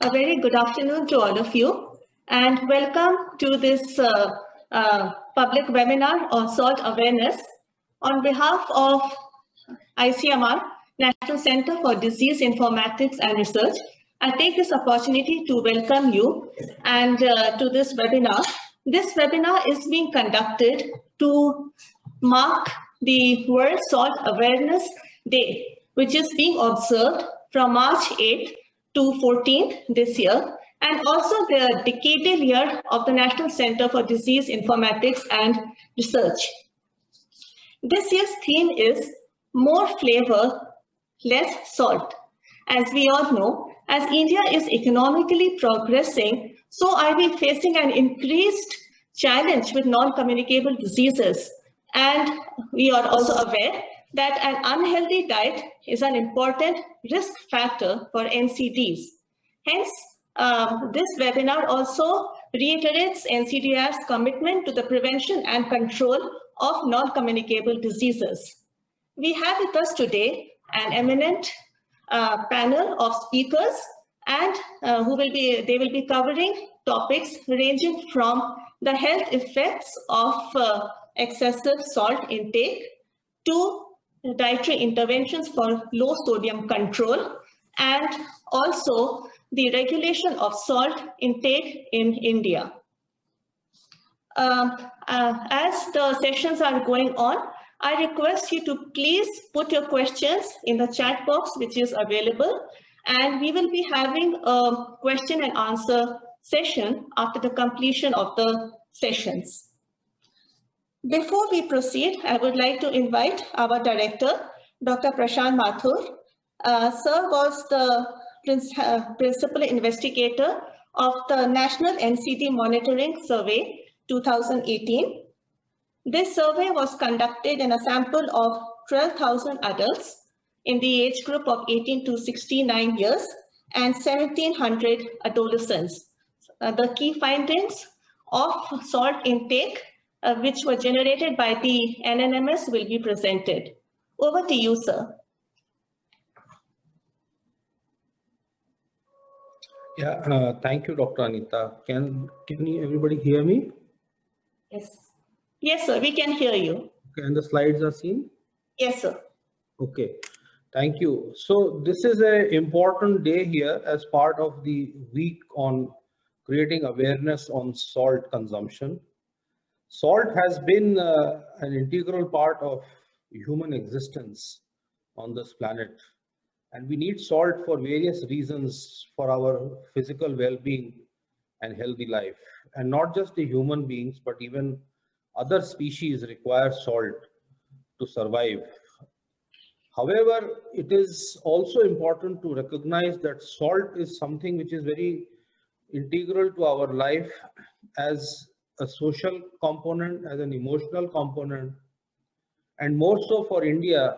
A very good afternoon to all of you, and welcome to this public webinar on salt awareness. On behalf of ICMR, National Center for Disease Informatics and Research, I take this opportunity to welcome you and to this webinar. This webinar is being conducted to mark the World Salt Awareness Day, which is being observed from March 8th to 14th this year, and also the decadal year of the National Center for Disease Informatics and Research. This year's theme is more flavor, less salt. As we all know, as India is economically progressing, so are we facing an increased challenge with non-communicable diseases. And we are also aware that an unhealthy diet is an important risk factor for NCDs. Hence, this webinar also reiterates NCDR's commitment to the prevention and control of non-communicable diseases. We have with us today an eminent panel of speakers, and they will be covering topics ranging from the health effects of excessive salt intake to dietary interventions for low sodium control, and also the regulation of salt intake in India. As the sessions are going on, I request you to please put your questions in the chat box which is available, and we will be having a question and answer session after the completion of the sessions. Before we proceed, I would like to invite our director, Dr. Prashant Mathur. Sir was the principal investigator of the National NCD Monitoring Survey 2018. This survey was conducted in a sample of 12,000 adults in the age group of 18 to 69 years and 1,700 adolescents. The key findings of salt intake which were generated by the NNMS will be presented. Over to you, sir. Yeah, thank you, Dr. Anita. Can everybody hear me? Yes. Yes, sir, we can hear you. Okay, and the slides are seen? Yes, sir. Okay, thank you. So this is an important day here as part of the week on creating awareness on salt consumption. Salt has been an integral part of human existence on this planet, and we need salt for various reasons for our physical well-being and healthy life. And not just the human beings, but even other species require salt to survive. However, it is also important to recognize that salt is something which is very integral to our life as a social component, as an emotional component, and more so for India,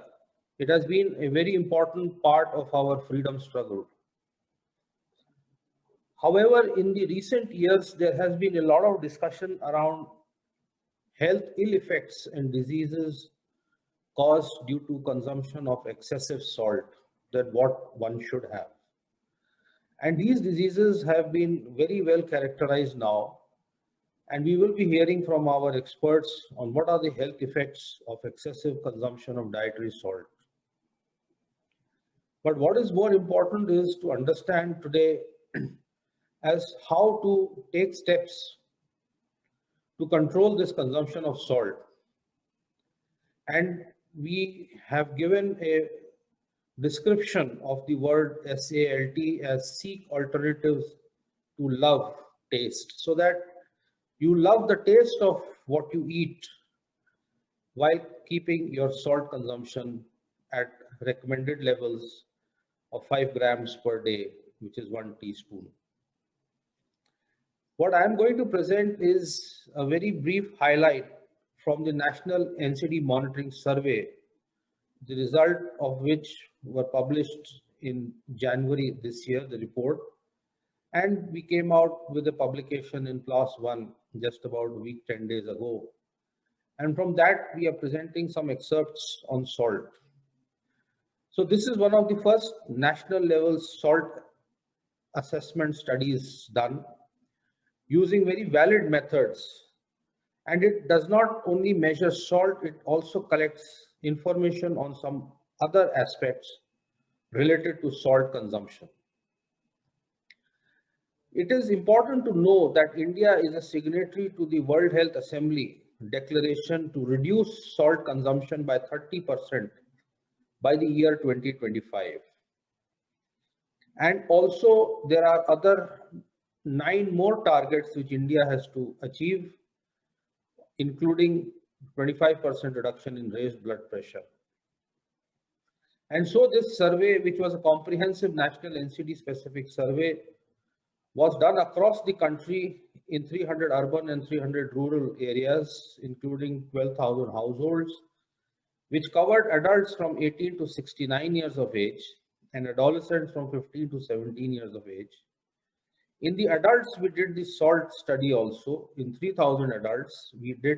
it has been a very important part of our freedom struggle. However, in the recent years, there has been a lot of discussion around health ill effects and diseases caused due to consumption of excessive salt than what one should have. And these diseases have been very well characterized now. And we will be hearing from our experts on what are the health effects of excessive consumption of dietary salt. But what is more important is to understand today as how to take steps to control this consumption of salt. And we have given a description of the word SALT as seek alternatives to love taste, so that you love the taste of what you eat while keeping your salt consumption at recommended levels of 5 grams per day, which is 1 teaspoon. What I'm going to present is a very brief highlight from the National NCD Monitoring Survey, the result of which were published in January this year, the report. And we came out with a publication in PLOS One just about a week, 10 days ago. And from that, we are presenting some excerpts on salt. So this is one of the first national level salt assessment studies done using very valid methods. And it does not only measure salt, it also collects information on some other aspects related to salt consumption. It is important to know that India is a signatory to the World Health Assembly declaration to reduce salt consumption by 30% by the year 2025. And also there are other 9 more targets which India has to achieve, including 25% reduction in raised blood pressure. And so this survey, which was a comprehensive national NCD specific survey, was done across the country in 300 urban and 300 rural areas, including 12,000 households, which covered adults from 18 to 69 years of age and adolescents from 15 to 17 years of age. In the adults, we did the salt study also. In 3,000 adults, we did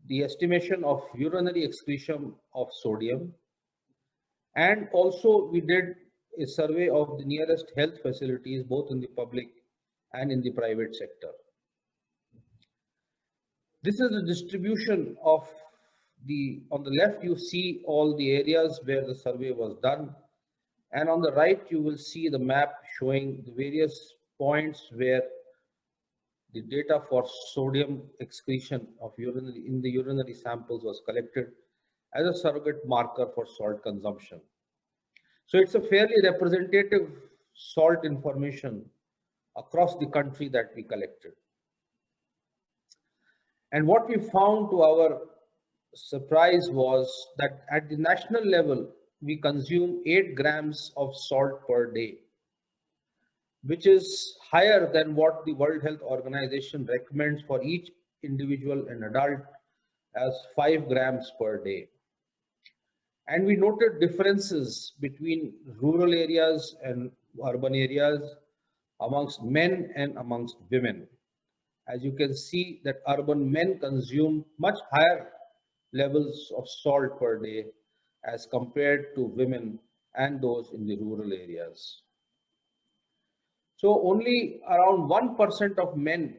the estimation of urinary excretion of sodium. And also we did a survey of the nearest health facilities, both in the public and in the private sector. This is the distribution of on the left, you see all the areas where the survey was done. And on the right, you will see the map showing the various points where the data for sodium excretion of in the urinary samples was collected as a surrogate marker for salt consumption. So it's a fairly representative salt information across the country that we collected. And what we found, to our surprise, was that at the national level, we consume 8 grams of salt per day, which is higher than what the World Health Organization recommends for each individual and adult as 5 grams per day. And we noted differences between rural areas and urban areas, amongst men and amongst women. As you can see that urban men consume much higher levels of salt per day as compared to women and those in the rural areas. So only around 1% of men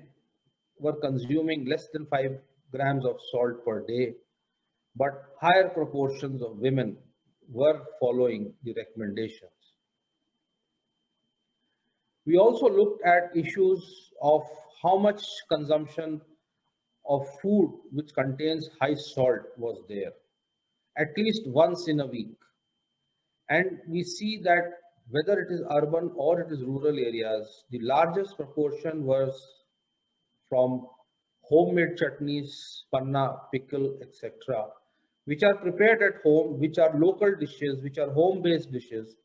were consuming less than 5 grams of salt per day, but higher proportions of women were following the recommendations. We also looked at issues of how much consumption of food which contains high salt was there, at least once in a week. And we see that whether it is urban or it is rural areas, the largest proportion was from homemade chutneys, panna, pickle, etc., which are prepared at home, which are local dishes, which are home-based dishes,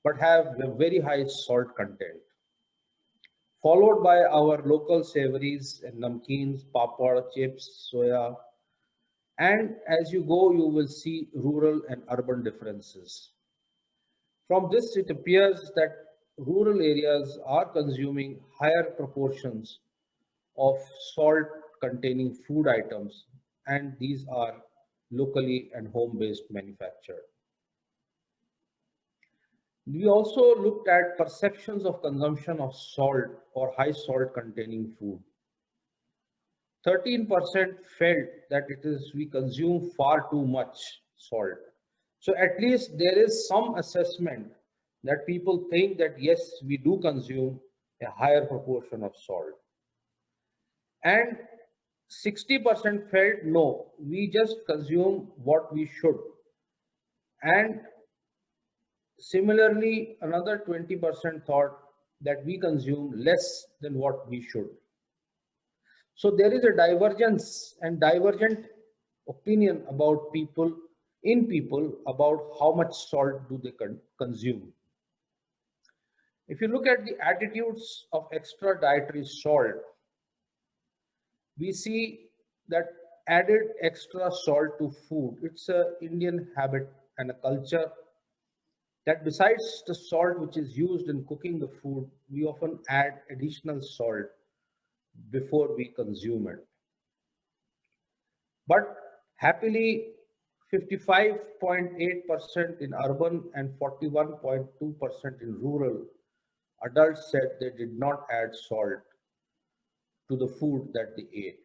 but have a very high salt content. Followed by our local savories and namkeens, papad, chips, soya. And as you go, you will see rural and urban differences. From this, it appears that rural areas are consuming higher proportions of salt containing food items, and these are locally and home-based manufactured. We also looked at perceptions of consumption of salt or high salt containing food. 13% felt that we consume far too much salt. So at least there is some assessment that people think that yes, we do consume a higher proportion of salt. And 60% felt no, we just consume what we should. And similarly, another 20% thought that we consume less than what we should. So there is a divergence and divergent opinion about people about how much salt do they consume. If you look at the attitudes of extra dietary salt, we see that added extra salt to food, it's an Indian habit and a culture that besides the salt which is used in cooking the food, we often add additional salt before we consume it. But happily, 55.8% in urban and 41.2% in rural adults said they did not add salt to the food that they ate.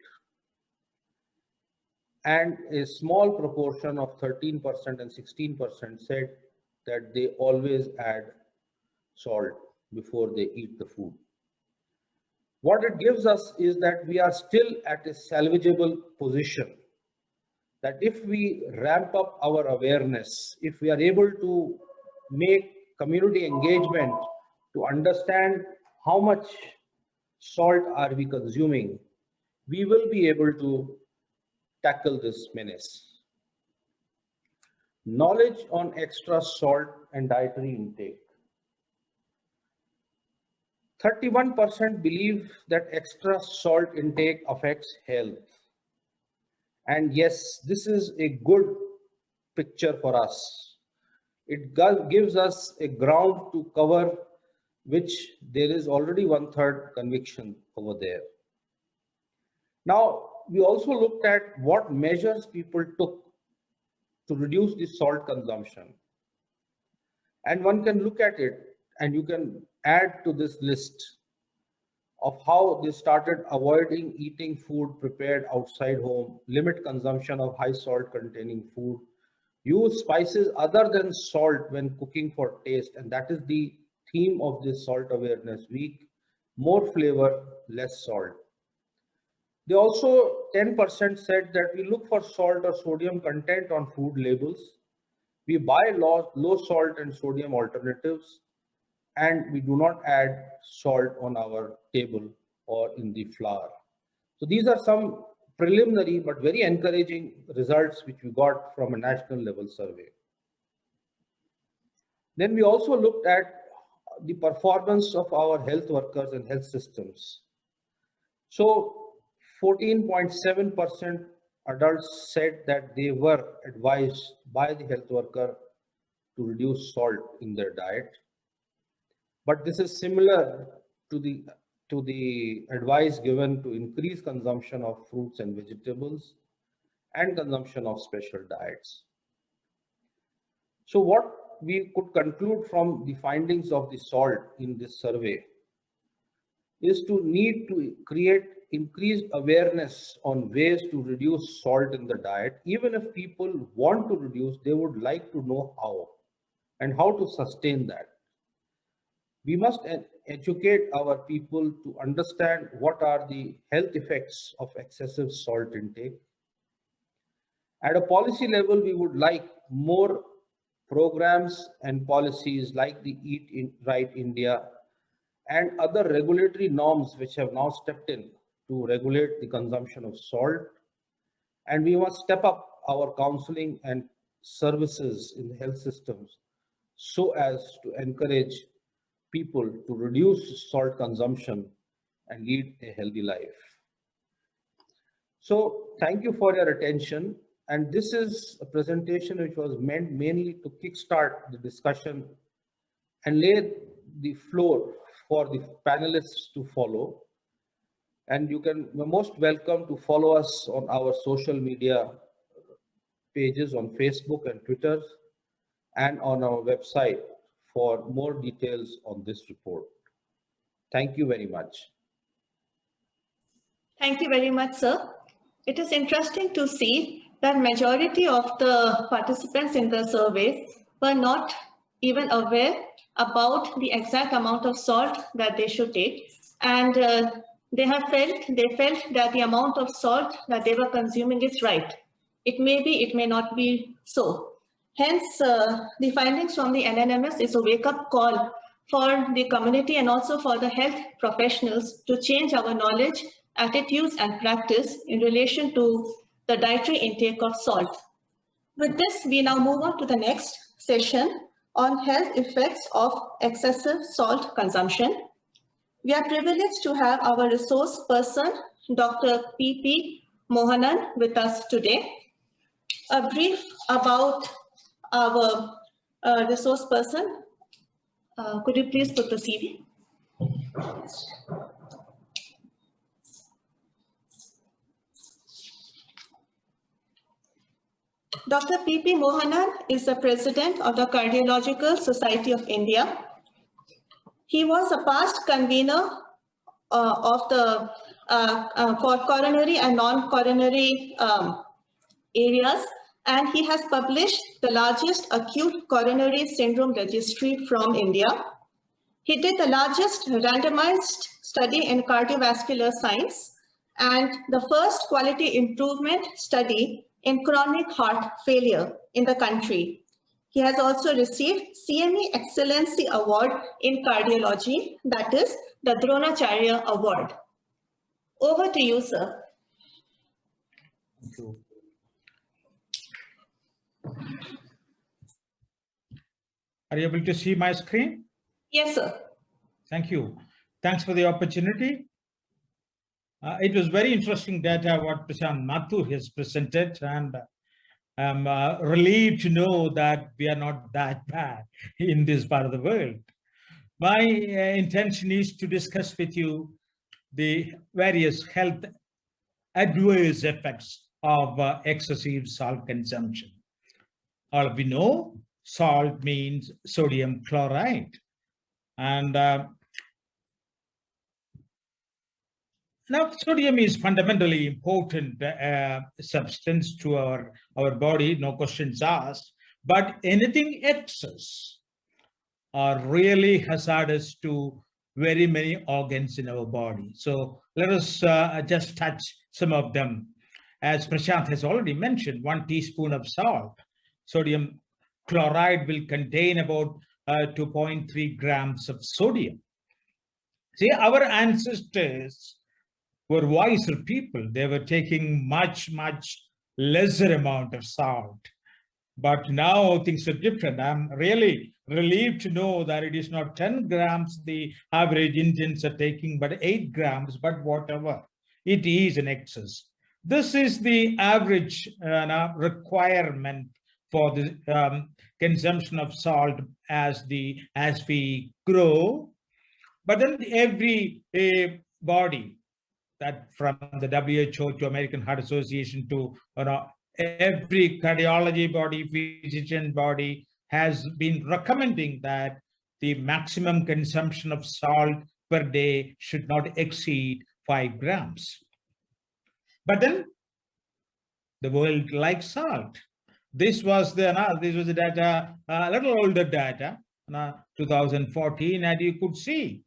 And a small proportion of 13% and 16% said that they always add salt before they eat the food. What it gives us is that we are still at a salvageable position, that if we ramp up our awareness, if we are able to make community engagement to understand how much salt are we consuming, we will be able to tackle this menace. Knowledge on extra salt and dietary intake. 31% believe that extra salt intake affects health. And yes, this is a good picture for us. It gives us a ground to cover which there is already 1/3 conviction over there. Now, we also looked at what measures people took to reduce the salt consumption. And one can look at it and you can add to this list of how they started avoiding eating food prepared outside home, limit consumption of high salt containing food, use spices other than salt when cooking for taste, and that is the theme of this Salt Awareness Week, more flavor, less salt. They also, 10% said that we look for salt or sodium content on food labels. We buy low salt and sodium alternatives, and we do not add salt on our table or in the flour. So these are some preliminary but very encouraging results which we got from a national level survey. Then we also looked at the performance of our health workers and health systems. So 14.7% adults said that they were advised by the health worker to reduce salt in their diet. But this is similar to the advice given to increase consumption of fruits and vegetables and consumption of special diets. So what we could conclude from the findings of the salt in this survey is to need to create increased awareness on ways to reduce salt in the diet. Even if people want to reduce, they would like to know how and how to sustain that. We must educate our people to understand what are the health effects of excessive salt intake. At a policy level, we would like more programs and policies like the Eat Right India and other regulatory norms which have now stepped in to regulate the consumption of salt. And we must step up our counseling and services in the health systems so as to encourage people to reduce salt consumption and lead a healthy life. So thank you for your attention. And this is a presentation which was meant mainly to kickstart the discussion and lay the floor for the panelists to follow. And you're most welcome to follow us on our social media pages on Facebook and Twitter and on our website for more details on this report. Thank you very much. Thank you very much, sir. It is interesting to see that majority of the participants in the survey were not even aware about the exact amount of salt that they should take. And they felt that the amount of salt that they were consuming is right. It may be, it may not be so. Hence, the findings from the NNMS is a wake-up call for the community and also for the health professionals to change our knowledge, attitudes, and practice in relation to the dietary intake of salt. With this, we now move on to the next session on health effects of excessive salt consumption. We are privileged to have our resource person, Dr. P.P. Mohanan, with us today. A brief about our resource person. Could you please put the CV? Dr. P.P. Mohanan is the president of the Cardiological Society of India. He was a past convener of the for coronary and non-coronary areas, and he has published the largest acute coronary syndrome registry from India. He did the largest randomized study in cardiovascular science and the first quality improvement study in chronic heart failure in the country. He has also received CME Excellency Award in Cardiology, that is the Dronacharya Award. Over to you, sir. Thank you. Are you able to see my screen? Yes, sir. Thank you. Thanks for the opportunity. It was very interesting data what Prashant Mathur has presented, and I'm relieved to know that we are not that bad in this part of the world. My intention is to discuss with you the various health adverse effects of excessive salt consumption. All of you know salt means sodium chloride, and now sodium is fundamentally important substance to our body, no questions asked, but anything excess are really hazardous to very many organs in our body. So let us just touch some of them. As Prashant has already mentioned, 1 teaspoon of salt, sodium chloride will contain about 2.3 grams of sodium. See, our ancestors were wiser people. They were taking much lesser amount of salt. But now things are different. I'm really relieved to know that it is not 10 grams the average Indians are taking, but 8 grams, but whatever. It is an excess. This is the average requirement for the consumption of salt as we grow. But then every body, that from the WHO to American Heart Association to every cardiology body, physician body has been recommending that the maximum consumption of salt per day should not exceed 5 grams. But then the world likes salt. This was the data, a little older data, 2014, and you could see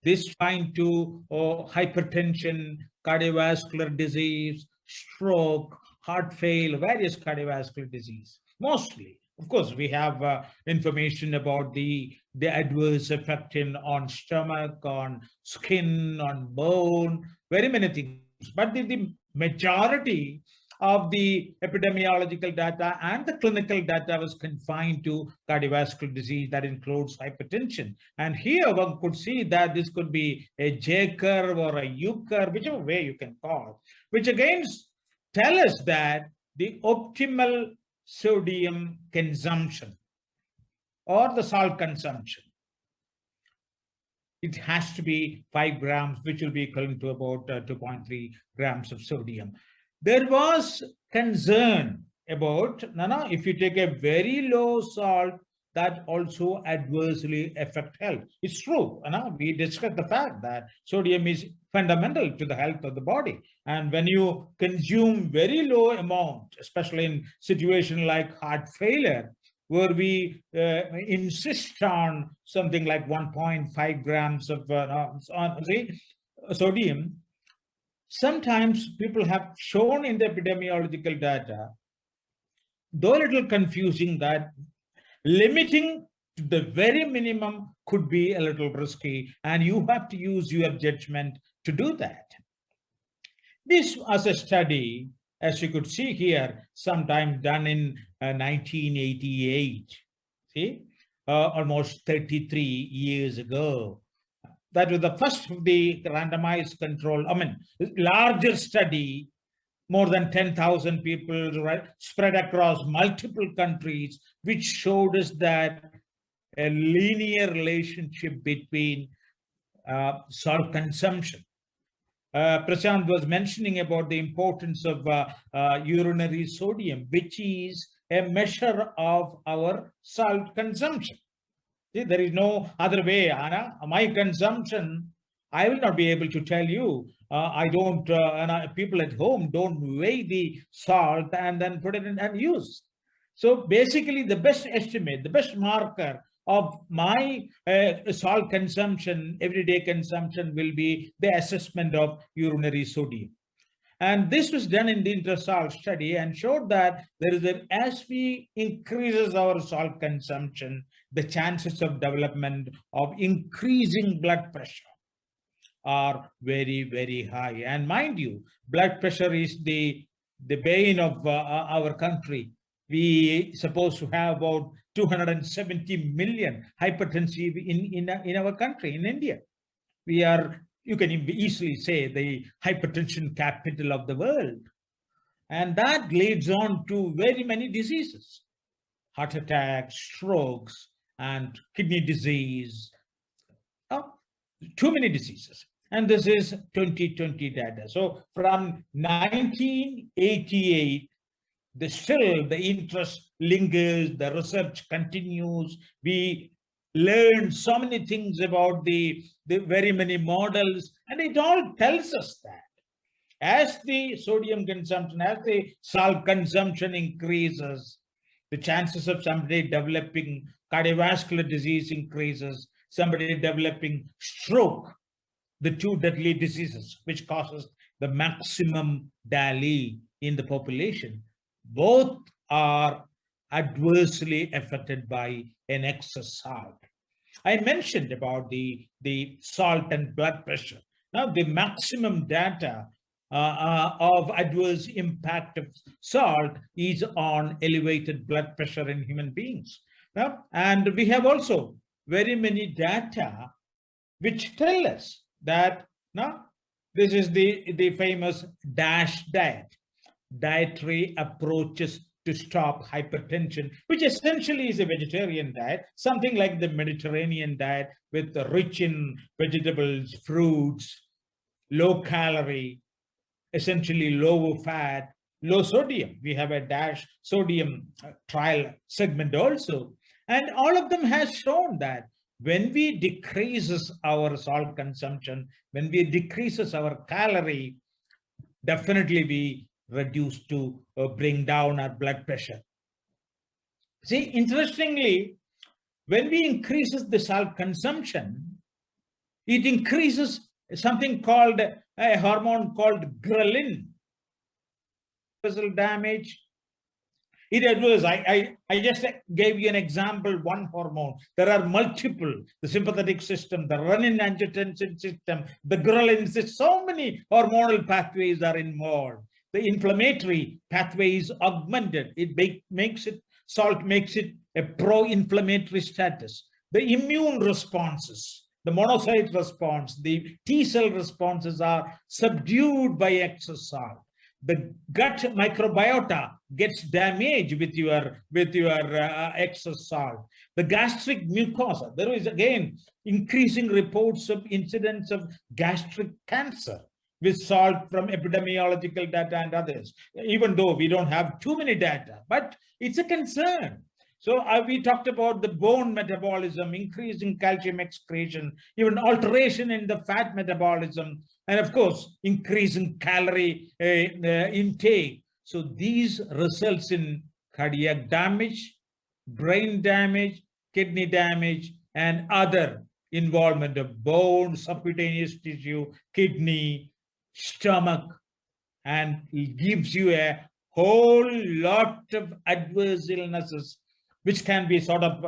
this find to hypertension, cardiovascular disease, stroke, heart failure, various cardiovascular disease. Mostly, of course, we have information about the adverse effect on stomach, on skin, on bone, very many things. But the majority of the epidemiological data and the clinical data was confined to cardiovascular disease that includes hypertension. And here one could see that this could be a J curve or a U curve, whichever way you can call, which again tell us that the optimal sodium consumption or the salt consumption, it has to be 5 grams, which will be equivalent to about 2.3 grams of sodium. There was concern about, if you take a very low salt, that also adversely affect health. It's true. We discussed the fact that sodium is fundamental to the health of the body. And when you consume very low amount, especially in situation like heart failure, where we insist on something like 1.5 grams of sodium, sometimes people have shown in the epidemiological data, though a little confusing, that limiting to the very minimum could be a little risky, and you have to use your judgment to do that. This was a study, as you could see here, sometime done in 1988, see, almost 33 years ago. That was the first of the randomized control, larger study, more than 10,000 people, right, spread across multiple countries, which showed us that a linear relationship between salt consumption. Prashant was mentioning about the importance of urinary sodium, which is a measure of our salt consumption. See, there is no other way, Anna. My consumption, I will not be able to tell you. I don't, people at home don't weigh the salt and then put it in and use. So basically, the best estimate, the best marker of my salt consumption, everyday consumption, will be the assessment of urinary sodium. And this was done in the INTERSALT study and showed that there is as we increases our salt consumption, the chances of development of increasing blood pressure are very, very high. And mind you, blood pressure is the bane of our country. We supposed to have about 270 million hypertensive in our country, in India. We are, you can easily say, the hypertension capital of the world. And that leads on to very many diseases, heart attacks, strokes, and kidney disease, too many diseases. And this is 2020 data. So from 1988, the interest lingers, the research continues. We learn so many things about the very many models, and it all tells us that as the sodium consumption, as the salt consumption increases, the chances of somebody developing cardiovascular disease increases, somebody developing stroke, the two deadly diseases which causes the maximum DALI in the population, both are adversely affected by an excess salt. I mentioned about the salt and blood pressure. Now, the maximum data of adverse impact of salt is on elevated blood pressure in human beings. Now, and we have also very many data which tell us that now this is the famous DASH diet, dietary approaches to stop hypertension, which essentially is a vegetarian diet, something like the Mediterranean diet with rich in vegetables, fruits, low calorie, essentially low fat, low sodium. We have a DASH sodium trial segment also. And all of them has shown that when we decreases our salt consumption, when we decreases our calorie, definitely we reduce to bring down our blood pressure. See, interestingly, when we increases the salt consumption, it increases something called a hormone called ghrelin. Vessel damage. It adverse. I just gave you an example, one hormone. There are multiple, the sympathetic system, the renin-angiotensin system, the ghrelin system, so many hormonal pathways are involved. The inflammatory pathway is augmented. It makes it, salt makes it a pro-inflammatory status. The immune responses, the monocyte response, the T cell responses are subdued by excess salt. The gut microbiota gets damaged with your excess salt. The gastric mucosa, there is again increasing reports of incidence of gastric cancer with salt from epidemiological data and others, even though we don't have too many data, but it's a concern. So we talked about the bone metabolism, increasing calcium excretion, even alteration in the fat metabolism, and of course, increasing calorie intake. So these results in cardiac damage, brain damage, kidney damage, and other involvement of bone, subcutaneous tissue, kidney, stomach, and it gives you a whole lot of adverse illnesses which can be sort of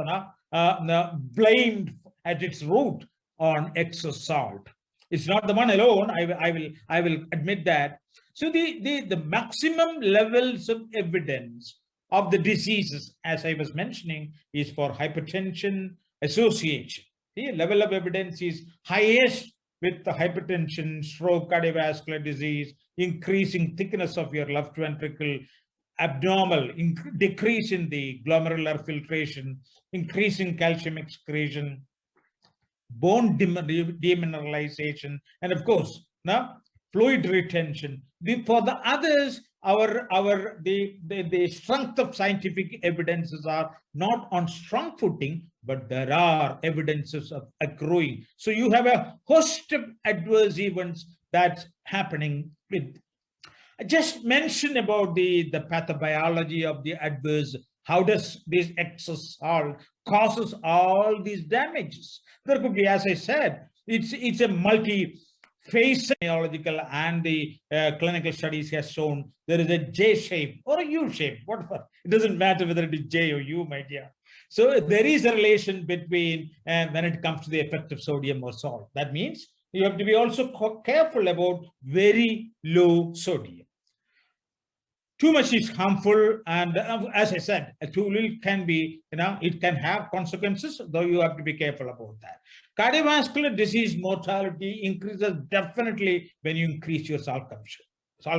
blamed at its root on excess salt. It's not the one alone. I will admit that. So the maximum levels of evidence of the diseases, as I was mentioning, is for hypertension association. The level of evidence is highest with the hypertension, stroke, cardiovascular disease, increasing thickness of your left ventricle, abnormal decrease in the glomerular filtration, increasing calcium excretion, bone demineralization, and of course, now fluid retention. For the others, the strength of scientific evidences are not on strong footing, but there are evidences of accruing. So you have a host of adverse events that's happening with. I just mentioned about the pathobiology of the adverse. How does this excess salt causes all these damages? There could be, as I said, it's a multi-phase biological, and the clinical studies has shown there is a J shape or a U shape, whatever. It doesn't matter whether it is J or U, my dear. So there is a relation between when it comes to the effect of sodium or salt. That means you have to be also careful about very low sodium. Too much is harmful, and as I said, too little can be, it can have consequences, though you have to be careful about that. Cardiovascular disease mortality increases definitely when you increase your salt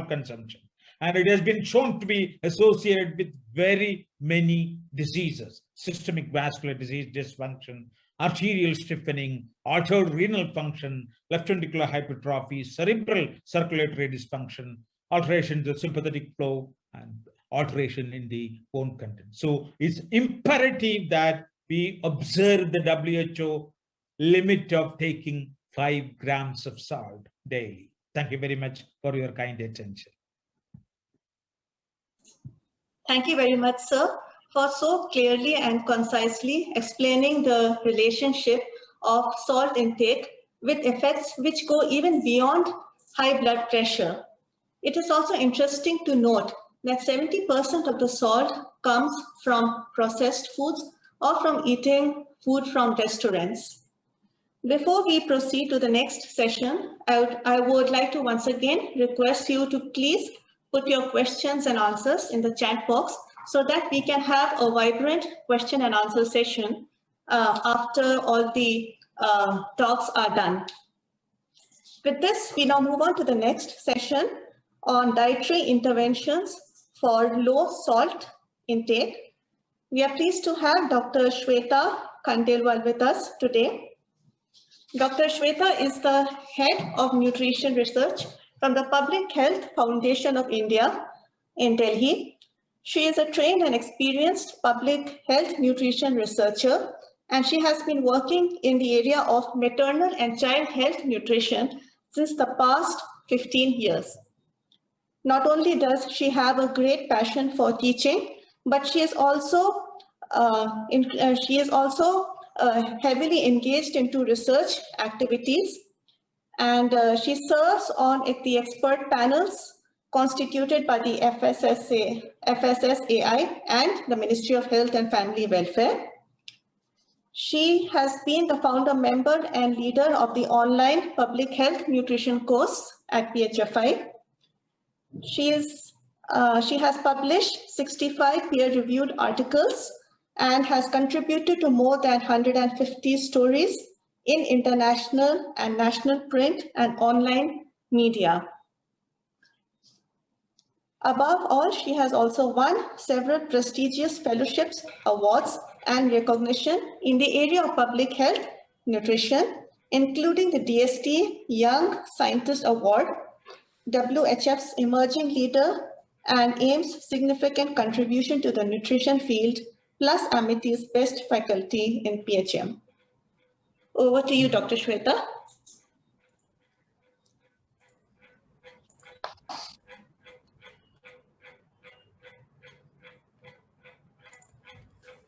consumption. And it has been shown to be associated with very many diseases: systemic vascular disease dysfunction, arterial stiffening, altered renal function, left ventricular hypertrophy, cerebral circulatory dysfunction, alterations of sympathetic flow, and alteration in the bone content. So it's imperative that we observe the WHO limit of taking 5 grams of salt daily. Thank you very much for your kind attention. Thank you very much, sir, for so clearly and concisely explaining the relationship of salt intake with effects which go even beyond high blood pressure. It is also interesting to note that 70% of the salt comes from processed foods or from eating food from restaurants. Before we proceed to the next session, I would like to once again request you to please put your questions and answers in the chat box so that we can have a vibrant question and answer session after all the talks are done. With this, we now move on to the next session on dietary interventions for low salt intake. We are pleased to have Dr. Shweta Khandelwal with us today. Dr. Shweta is the head of nutrition research from the Public Health Foundation of India in Delhi. She is a trained and experienced public health nutrition researcher, and she has been working in the area of maternal and child health nutrition since the past 15 years. Not only does she have a great passion for teaching, but she is also heavily engaged into research activities, and she serves on the expert panels constituted by the FSSAI and the Ministry of Health and Family Welfare. She has been the founder member and leader of the online public health nutrition course at PHFI. She has published 65 peer-reviewed articles and has contributed to more than 150 stories in international and national print and online media. Above all, she has also won several prestigious fellowships, awards, and recognition in the area of public health nutrition, including the DST Young Scientist Award, WHF's Emerging Leader, and AIM's Significant Contribution to the Nutrition Field, plus Amity's Best Faculty in PHM. Over to you, Dr. Shweta.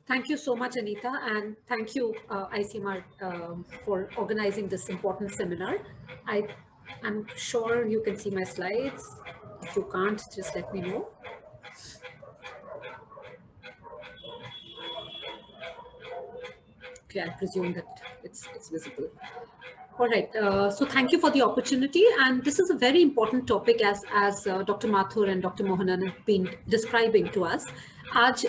Thank you so much, Anita, and thank you, ICMR, for organizing this important seminar. I'm sure you can see my slides. If you can't, just let me know. Okay, I presume that it's visible. All right, so thank you for the opportunity, and this is a very important topic as Dr. Mathur and Dr. Mohanan have been describing to us. आज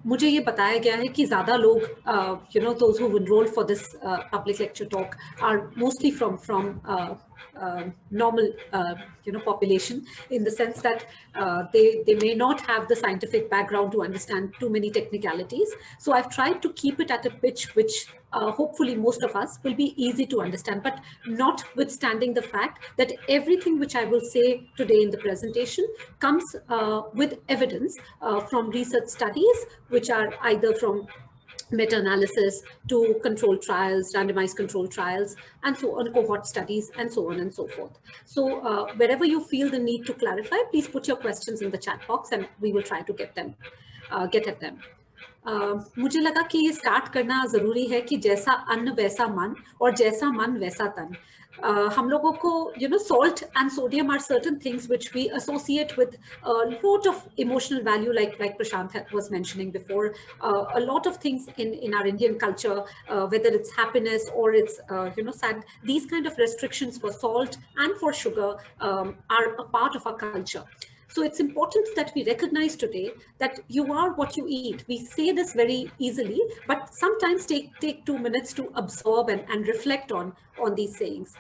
मुझे ये बताया गया है कि ज़्यादा लोग those who enroll for this public lecture talk are mostly from normal population, in the sense that they may not have the scientific background to understand too many technicalities. So I've tried to keep it at a pitch which hopefully most of us will be easy to understand, but notwithstanding the fact that everything which I will say today in the presentation comes with evidence from research studies, which are either from meta-analysis to controlled trials, randomized controlled trials, and so on, cohort studies, and so on and so forth. So wherever you feel the need to clarify, please put your questions in the chat box and we will try to get at them. मुझे लगा कि ये start करना जरूरी है कि जैसा अन्न वैसा मन और जैसा मन वैसा तन. हम लोगों को salt and sodium are certain things which we associate with a lot of emotional value, like Prashant was mentioning before. A lot of things in our Indian culture, whether it's happiness or it's sad, these kind of restrictions for salt and for sugar are a part of our culture. So it's important that we recognize today that you are what you eat. We say this very easily, but sometimes take 2 minutes to absorb and reflect on these sayings.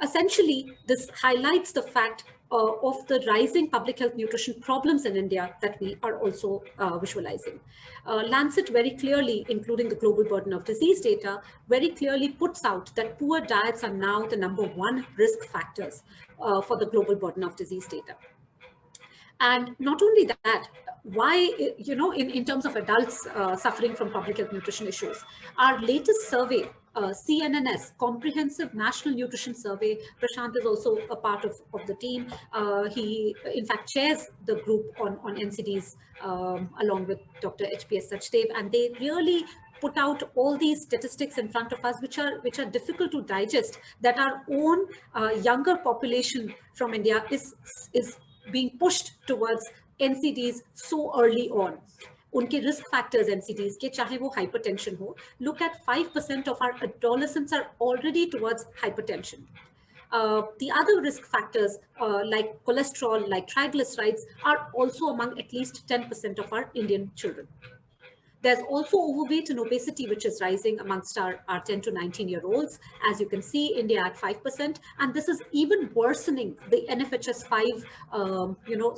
Essentially, this highlights the fact of the rising public health nutrition problems in India that we are also visualizing. Lancet very clearly, including the global burden of disease data, very clearly puts out that poor diets are now the #1 risk factors for the global burden of disease data. And not only that, why, in terms of adults suffering from public health nutrition issues, our latest survey, CNNS, Comprehensive National Nutrition Survey, Prashant is also a part of the team. He, in fact, chairs the group on NCDs along with Dr. HPS Sachdev, and they really put out all these statistics in front of us, which are difficult to digest, that our own younger population from India is being pushed towards NCDs so early on. Unke risk factors NCDs ke chahe wo hypertension ho, look at 5% of our adolescents are already towards hypertension. The other risk factors like cholesterol, like triglycerides, are also among at least 10% of our Indian children. There's also overweight and obesity, which is rising amongst our 10 to 19-year-olds. As you can see, India at 5%, and this is even worsening. The NFHS 5,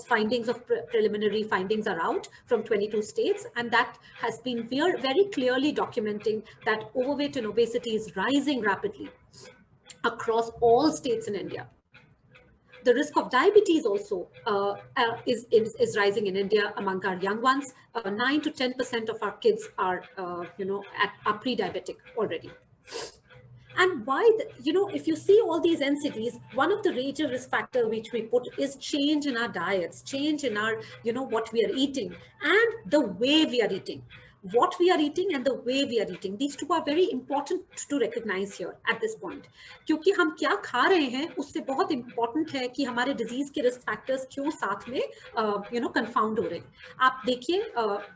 findings of preliminary findings are out from 22 states, and that has been very clearly documenting that overweight and obesity is rising rapidly across all states in India. The risk of diabetes also is rising in India among our young ones. 9 to 10% of our kids are, are pre-diabetic already. And why, if you see all these NCDs, one of the major risk factors which we put is change in our diets, change in our, what we are eating and the way we are eating. What we are eating and the way we are eating, these two are very important to recognize here at this point. क्योंकि हम क्या खा रहे हैं उससे बहुत important है कि हमारे disease के risk factors क्यों साथ में confound हो रहे हैं. आप देखिए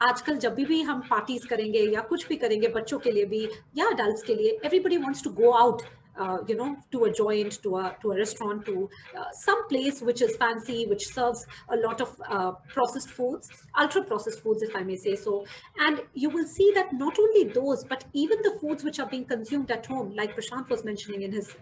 आजकल जब भी हम parties करेंगे या कुछ भी करेंगे बच्चों के लिए भी या adults के लिए, everybody wants to go out. To a joint, to a restaurant, to some place which is fancy, which serves a lot of processed foods, ultra processed foods, if I may say so. And you will see that not only those, but even the foods which are being consumed at home, like Prashant was mentioning in his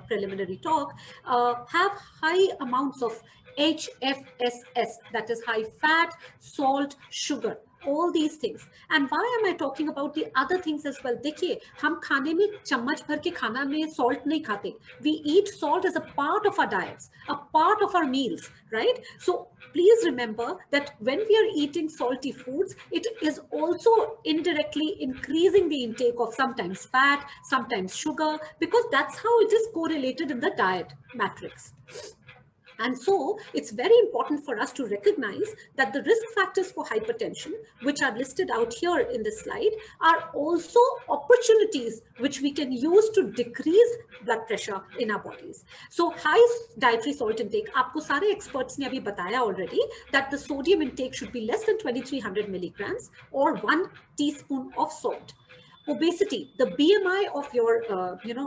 preliminary talk, have high amounts of HFSS, that is high fat, salt, sugar. All these things. And why am I talking about the other things as well? देखिए, हम खाने में चम्मच भर के खाना में salt नहीं खाते. We eat salt as a part of our diets, a part of our meals, right? So please remember that when we are eating salty foods, it is also indirectly increasing the intake of sometimes fat, sometimes sugar, because that's how it is correlated in the diet matrix. And so it's very important for us to recognize that the risk factors for hypertension, which are listed out here in this slide, are also opportunities which we can use to decrease blood pressure in our bodies. So high dietary salt intake, aapko sare experts ne abhi bataya already that the sodium intake should be less than 2300 milligrams or 1 teaspoon of salt. Obesity, the BMI of your,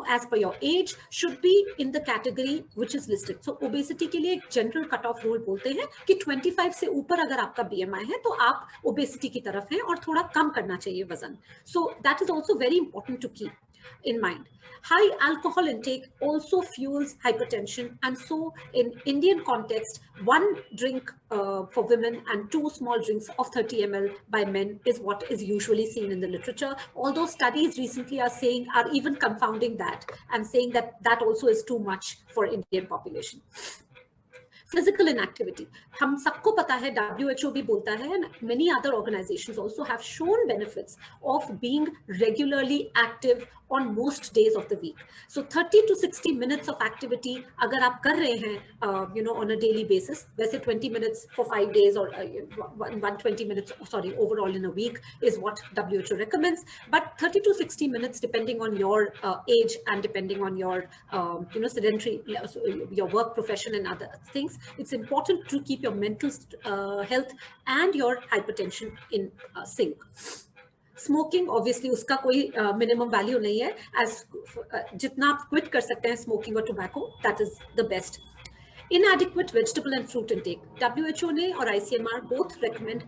as per your age should be in the category which is listed. So obesity के लिए एक general cutoff rule बोलते हैं कि 25 से ऊपर अगर आपका BMI है तो आप obesity की तरफ हैं और थोड़ा कम करना चाहिए वजन. So that is also very important to keep. in mind. High alcohol intake also fuels hypertension, and so in Indian context, 1 drink for women and 2 small drinks of 30 ml by men is what is usually seen in the literature. Although studies recently are even confounding that and saying that that also is too much for Indian population. Physical inactivity. हम सबको पता है, WHO भी बोलता है, and many other organizations also have shown benefits of being regularly active on most days of the week. So 30 to 60 minutes of activity अगर आप कर रहे हैं, you know, on a daily basis, वैसे 20 minutes for 5 days or 120 minutes, sorry, overall in a week is what WHO recommends. But 30 to 60 minutes, depending on your age and depending on your, you know, sedentary, your work profession and other things, it's important to keep your mental health and your hypertension in sync. Smoking, obviously, उसका कोई minimum value नहीं है. As जितना आप quit कर सकते हैं smoking or tobacco, that is the best. Inadequate vegetable and fruit intake. WHO ने और ICMR both recommend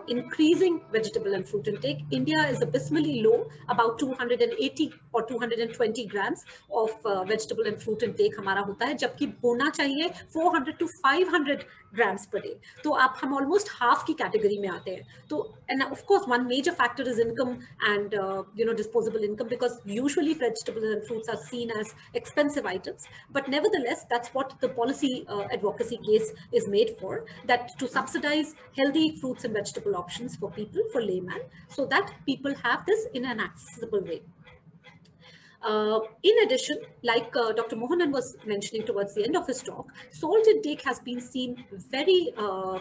increasing vegetable and fruit intake. India is abysmally low, about 280 or 220 grams of vegetable and fruit intake हमारा होता है, जबकि होना चाहिए 400 to 500 grams per day. तो हम almost half की category में आते हैं. तो, and of course, one major factor is income and you know, disposable income, because usually vegetables and fruits are seen as expensive items. But nevertheless, that's what the policy advocacy case is made for, that to subsidize healthy fruits and vegetable options for people, for layman, so that people have this in an accessible way. In addition, like Dr. Mohanan was mentioning towards the end of his talk, salt intake has been seen very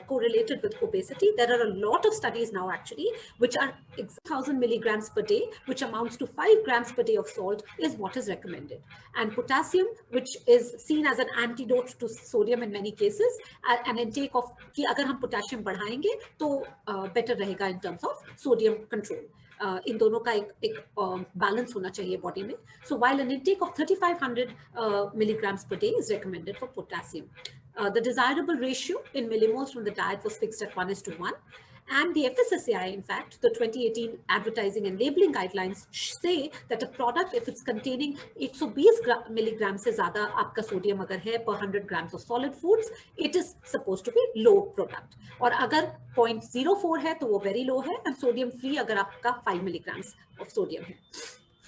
correlated with obesity. There are a lot of studies now actually, which are 1,000 milligrams per day, which amounts to 5 grams per day of salt is what is recommended. And potassium, which is seen as an antidote to sodium in many cases, an intake of, कि अगर हम potassium बढ़ाएंगे तो better रहेगा in terms of sodium control. इन दोनों का एक balance होना चाहिए body में. So while an intake of 3,500 milligrams per day is recommended for potassium, the desirable ratio in millimoles from the diet was fixed at 1:1. And the FSSAI, in fact, the 2018 advertising and labeling guidelines say that a product, if it's containing 120 milligrams से ज़्यादा आपका sodium अगर है per 100 grams of solid foods, it is supposed to be low product. और अगर 0.04 है तो वो very low है, and sodium free अगर आपका 5 milligrams of sodium है.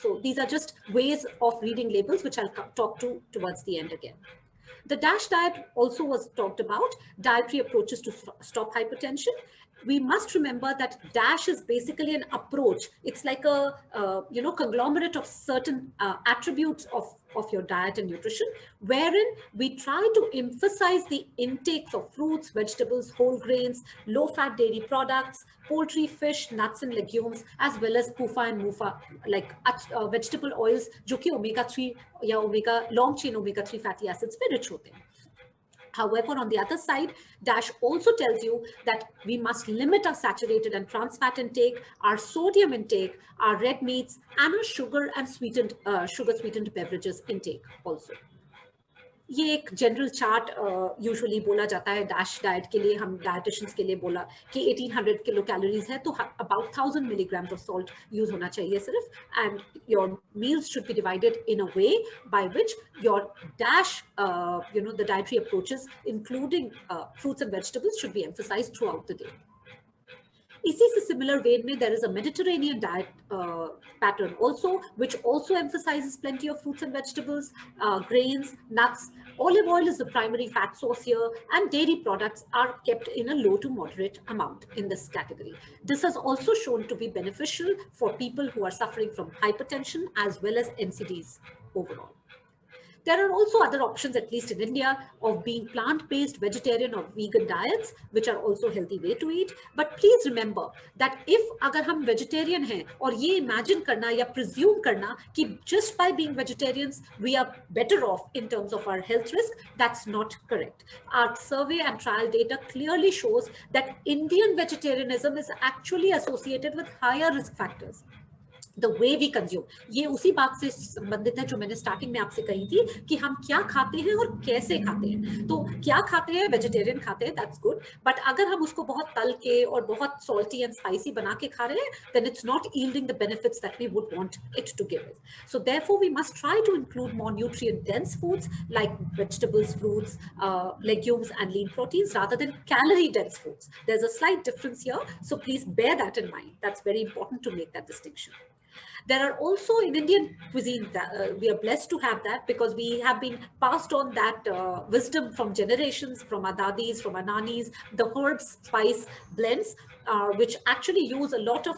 So these are just ways of reading labels, which I'll talk to towards the end again. The DASH diet also was talked about, dietary approaches to stop hypertension. We must remember that DASH is basically an approach. It's like a you know, conglomerate of certain attributes of your diet and nutrition, wherein we try to emphasize the intakes of fruits, vegetables, whole grains, low-fat dairy products, poultry, fish, nuts and legumes, as well as PUFA and MUFA, like vegetable oils, जो कि omega-3 या long-chain omega-3 fatty acids पे rich होते हैं. However, on the other side, DASH also tells you that we must limit our saturated and trans fat intake, our sodium intake, our red meats, and our sugar and sweetened sugar-sweetened beverages intake also. ये एक general chart usually बोला जाता है dash diet के लिए, हम dietitians के लिए बोला कि 1800 किलो कैलोरीज है तो about 1000 milligrams of salt use होना चाहिए सिर्फ, and your meals should be divided in a way by which your dash you know, the dietary approaches including fruits and vegetables should be emphasized throughout the day. इसी से similar vein में there is a Mediterranean diet pattern also, which also emphasizes plenty of fruits and vegetables, grains, nuts. Olive oil is the primary fat source here, and dairy products are kept in a low to moderate amount in this category. This has also shown to be beneficial for people who are suffering from hypertension as well as NCDs overall. There are also other options, at least in India, of being plant-based, vegetarian or vegan diets, which are also a healthy way to eat. But please remember that if अगर हम vegetarian हैं और ये imagine करना या presume करना कि just by being vegetarians we are better off in terms of our health risk, that's not correct. Our survey and trial data clearly shows that Indian vegetarianism is actually associated with higher risk factors. the way we consume. ये उसी बात से संबंधित है जो मैंने starting में आपसे कही थी कि हम क्या खाते हैं और कैसे खाते हैं. तो क्या खाते हैं, वेजिटेरियन खाते हैं, that's good, but अगर हम उसको बहुत तल के और बहुत salty and spicy बना के खा रहे हैं, then it's not yielding the benefits that we would want it to give us. So therefore we must try to include more nutrient dense foods like vegetables, fruits, legumes and lean proteins rather than calorie dense foods. There's a slight difference here, so please bear that in mind. That's very important to make that distinction. There are also in Indian cuisine, we are blessed to have that because we have been passed on that wisdom from generations, from our dadis, from our nanis, the herbs, spice blends, which actually use a lot of,